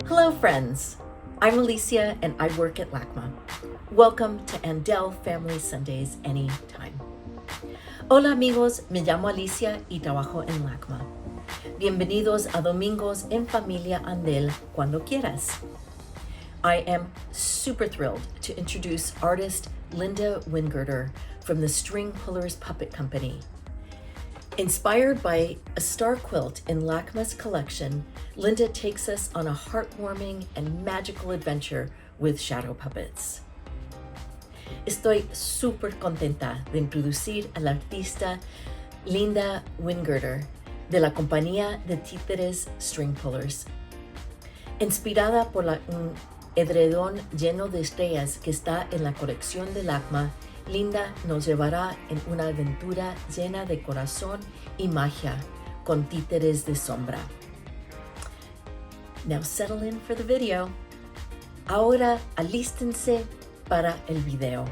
Hello friends, I'm Alicia and I work at LACMA. Welcome to Andell Family Sundays Anytime. Hola amigos, me llamo Alicia y trabajo en LACMA. Bienvenidos a Domingos en Familia Andell cuando quieras. I am super thrilled to introduce artist Linda Wingerter from the Stringpullers Puppet Company. Inspired by a star quilt in LACMA's collection, Linda takes us on a heartwarming and magical adventure with shadow puppets. Estoy súper contenta de introducir a la artista Linda Wingerter de la compañía de títeres Stringpullers. Inspirada por un edredón lleno de estrellas que está en la colección de LACMA, Linda nos llevará en una aventura llena de corazón y magia con títeres de sombra. Now settle in for the video. Ahora alístense para el video.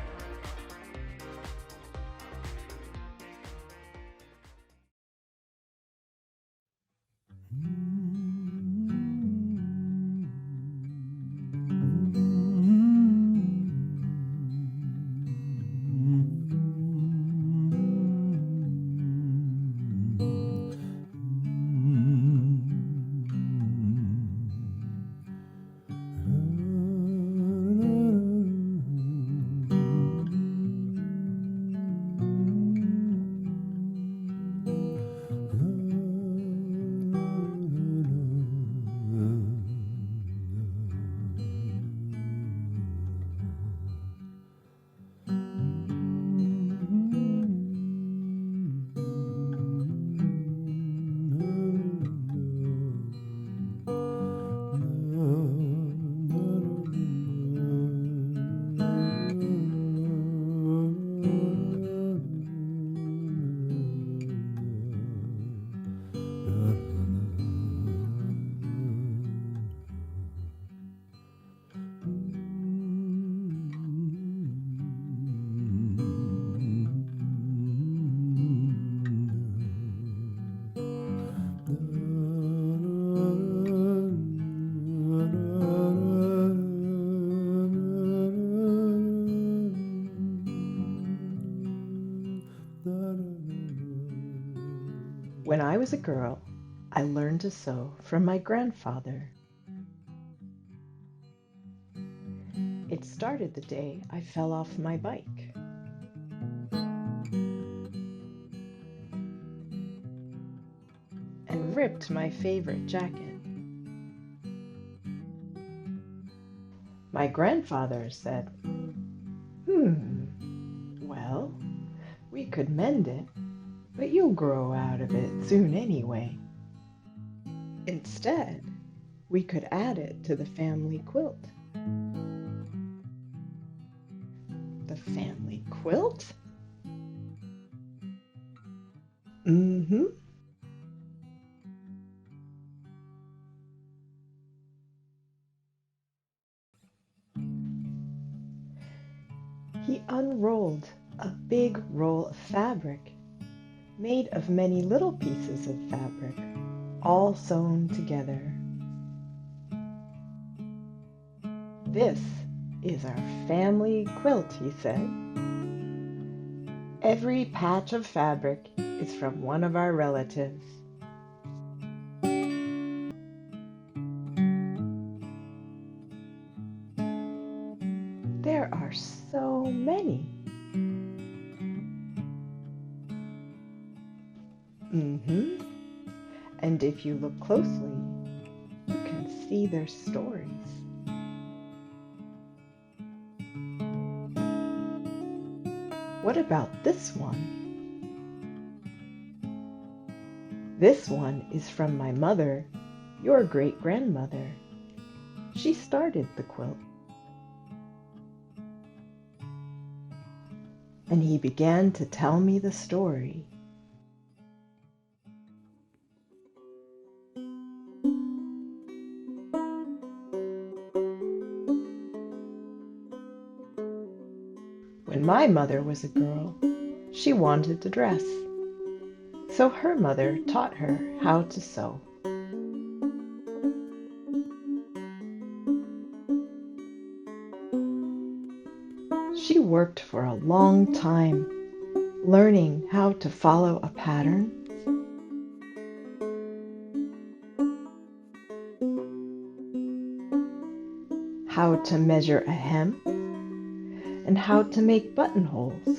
When I was a girl, I learned to sew from my grandfather. It started the day I fell off my bike. And ripped my favorite jacket. My grandfather said, well, we could mend it, but you'll grow out of it soon anyway. Instead, we could add it to the family quilt. The family quilt? Mm-hmm. He unrolled a big roll of fabric made of many little pieces of fabric, all sewn together. This is our family quilt, he said. Every patch of fabric is from one of our relatives. There are so many. And if you look closely, you can see their stories. What about this one? This one is from my mother, your great-grandmother. She started the quilt. And he began to tell me the story. When my mother was a girl, she wanted to dress. So her mother taught her how to sew. She worked for a long time, learning how to follow a pattern, how to measure a hem, and how to make buttonholes.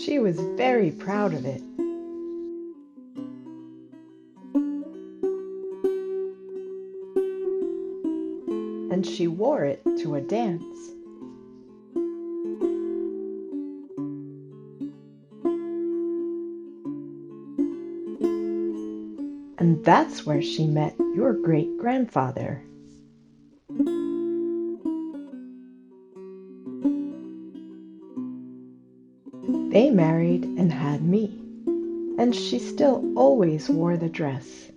She was very proud of it. And she wore it to a dance. And that's where she met your great-grandfather. They married and had me, and she still always wore the dress.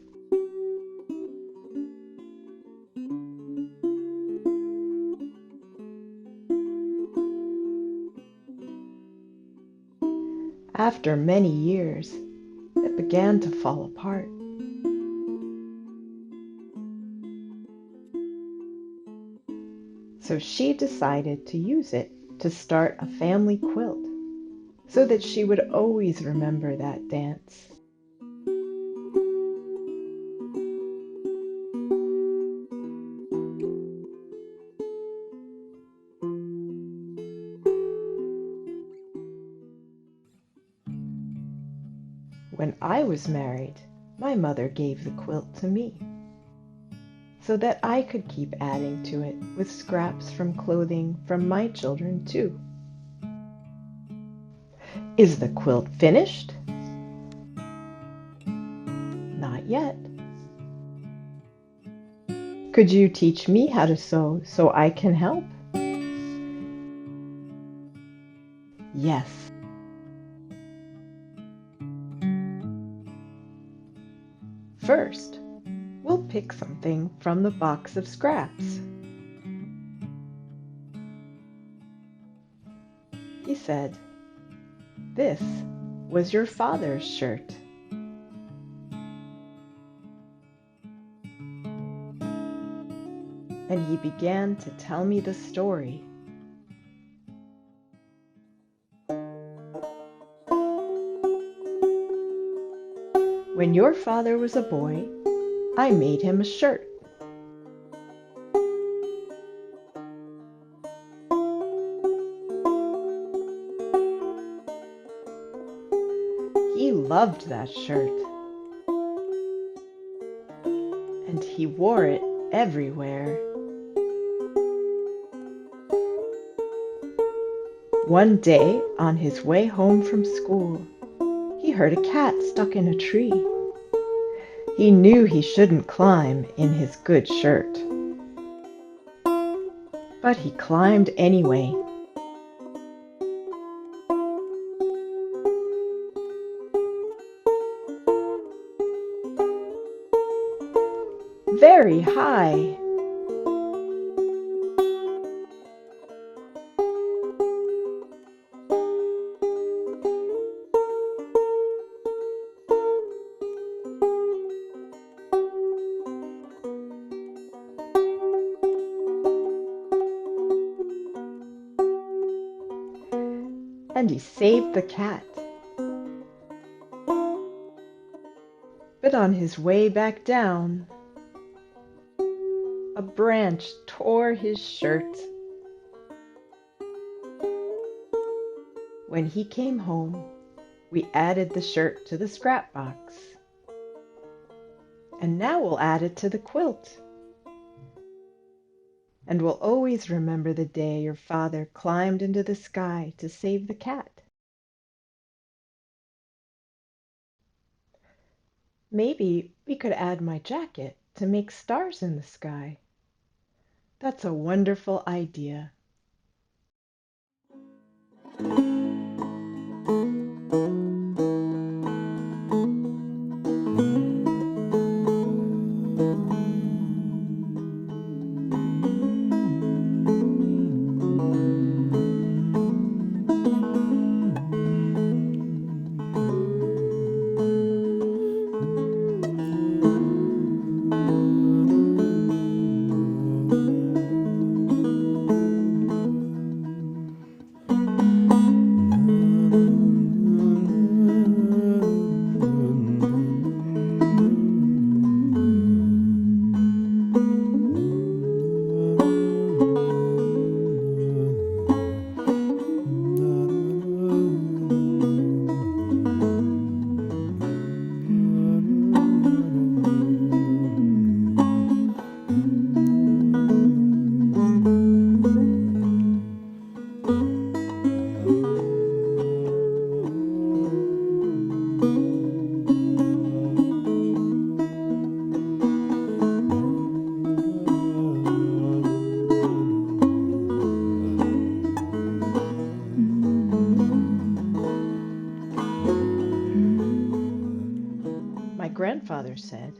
After many years, it began to fall apart. So she decided to use it to start a family quilt, so that she would always remember that dance. When I was married, my mother gave the quilt to me, so that I could keep adding to it with scraps from clothing from my children too. Is the quilt finished? Not yet. Could you teach me how to sew so I can help? Yes. First, we'll pick something from the box of scraps. He said, "This was your father's shirt." And he began to tell me the story. When your father was a boy, I made him a shirt. He loved that shirt, and he wore it everywhere. One day, on his way home from school, he heard a cat stuck in a tree. He knew he shouldn't climb in his good shirt, but he climbed anyway. Very high. And he saved the cat. But on his way back down, a branch tore his shirt. When he came home, we added the shirt to the scrap box. And now we'll add it to the quilt. And we'll always remember the day your father climbed into the sky to save the cat. Maybe we could add my jacket to make stars in the sky. That's a wonderful idea. grandfather said.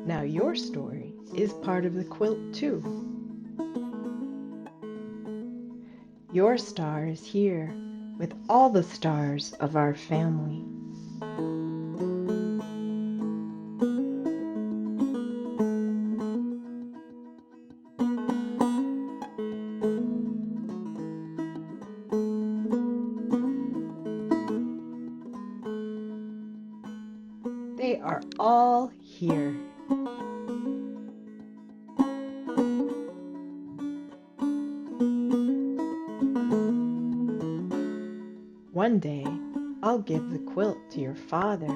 Now your story is part of the quilt too. Your star is here with all the stars of our family. They are all here. One day, I'll give the quilt to your father.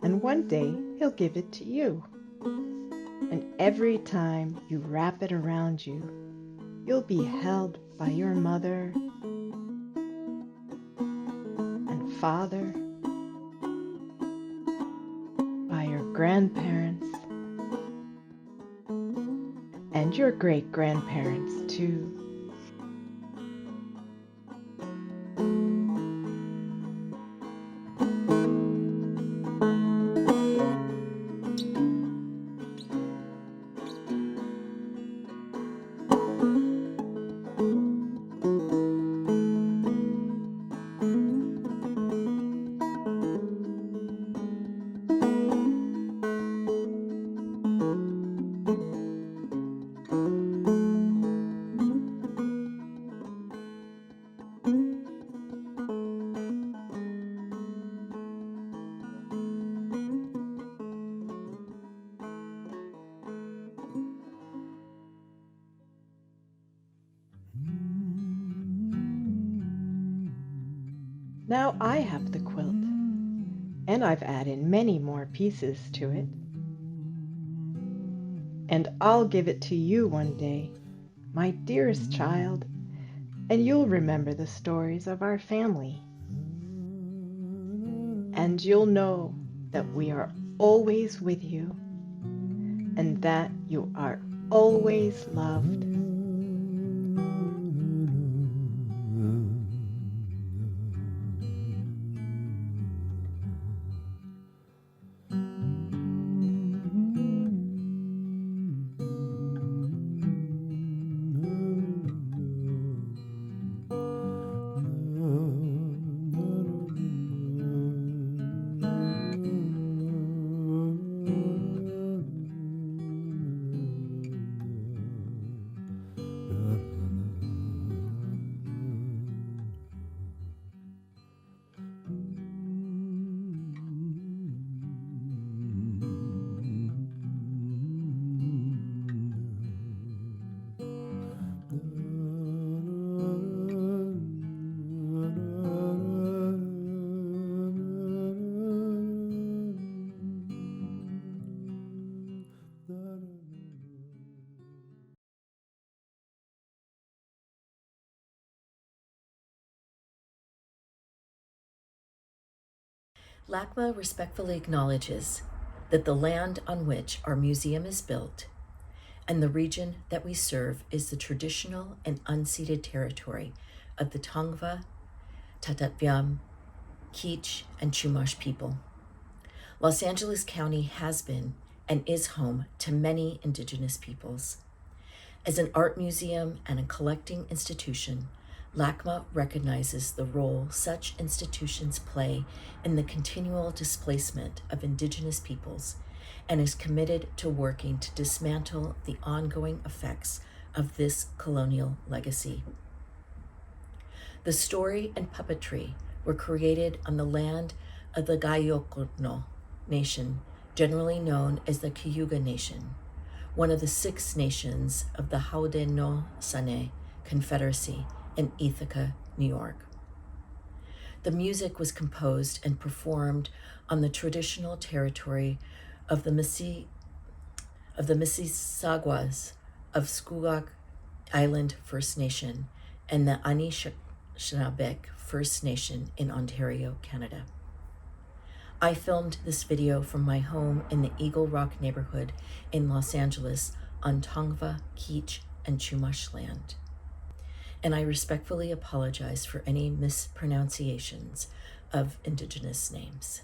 And one day, he'll give it to you. And every time you wrap it around you, you'll be held by your mother and father, by your grandparents, and your great-grandparents too. Now I have the quilt, and I've added many more pieces to it. And I'll give it to you one day, my dearest child, and you'll remember the stories of our family. And you'll know that we are always with you, and that you are always loved. LACMA respectfully acknowledges that the land on which our museum is built and the region that we serve is the traditional and unceded territory of the Tongva, Tatatviam, Kizh, and Chumash people. Los Angeles County has been and is home to many indigenous peoples. As an art museum and a collecting institution, LACMA recognizes the role such institutions play in the continual displacement of indigenous peoples and is committed to working to dismantle the ongoing effects of this colonial legacy. The story and puppetry were created on the land of the Gayokono Nation, generally known as the Cayuga Nation, one of the 6 nations of the Haudenosaunee Confederacy in Ithaca, New York. The music was composed and performed on the traditional territory of the Mississaugas of Scugog Island First Nation and the Anishinaabe First Nation in Ontario, Canada. I filmed this video from my home in the Eagle Rock neighborhood in Los Angeles on Tongva, Kizh, and Chumash land. and I respectfully apologize for any mispronunciations of Indigenous names.